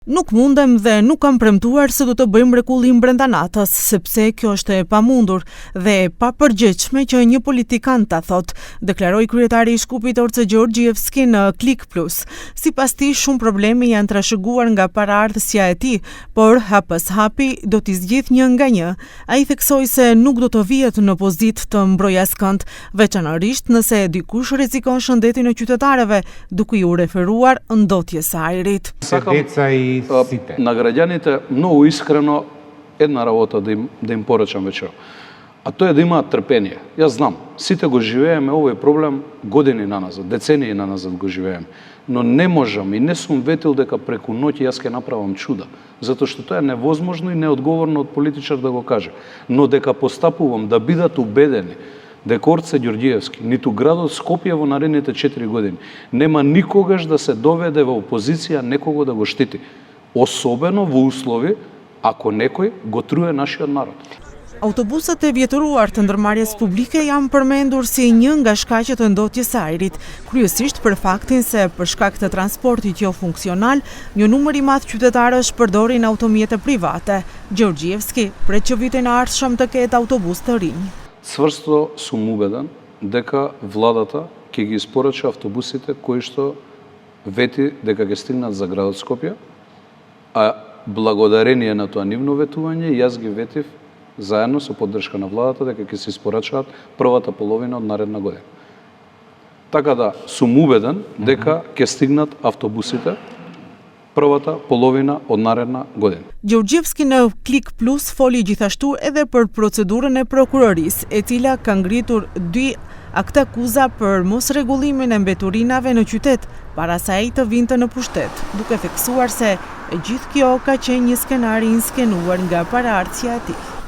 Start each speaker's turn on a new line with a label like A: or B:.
A: Nuk mundem dhe nuk kam premtuar se do të bëjmë mrekullim brenda natës, sepse kjo është e pamundur dhe e papërgjegjshme që një politikan ta thotë, deklaroi kryetari i Shkupit Orce Gjeorgjevski në Klik Plus. Sipas tij, shumë probleme janë trashëguar nga paraardhësia e tij, por hapës hapi do t'i zgjidh një nga një. Ai theksoi se nuk do të vihet në pozitë të mbrojtëskënd, veçanërisht nëse dikush rrezikon shëndetin e qytetarëve, duke u referuar ndotjes së ajrit.
B: На граѓаните многу искрено една работа да им порачам вечера. А тоа е да имаат трпение. Јас знам, сите го живееме овој проблем години наназад, децении наназад го живееме. Но не можам и не сум ветил дека преку ноќ јас ќе направам чуда, затоа што тоа е невозможно и неодговорно од политичар да го каже. Но дека постапувам да бидат убедени дека Орце Георgjevski, ниту градот Скопје во наредните 4 години, нема никогаш да се доведе во опозиција некого да го штити. Особено во услови ако некој го труе нашиот народ.
A: Autobusat e vjetëruar të ndërmarrjes publike janë përmendur si një nga shkaqet e ndotjes së ajrit, kryesisht për faktin se për shkak të transportit jo funksional, një numër i madh qytetarësh përdorin automjete private. Gjeorgjevski pret që vitin e ardhshëm të ketë autobus të rinj.
B: Цврсто сум убеден дека владата ќе ги испорача автобусите кои што вети дека ќе стигнат за градот Скопје, а благодарение на тоа нивно ветување, јас ги ветив заедно со поддршка на владата дека ќе се испорачаат првата половина од наредна година. Така да сум убеден дека ќе стигнат автобусите првата половина од наредна година.
A: Gjeorgjevski në Klik Plus foli gjithashtu edhe për procedurën e prokurorisë, e cila ka ngritur 2 aktakuza për mosrregullimin e mbeturinave në qytet, para se ai të vinte në pushtet, duke theksuar se e gjithë kjo ka qenë një skenar i inskenuar nga paraardhësia e tij.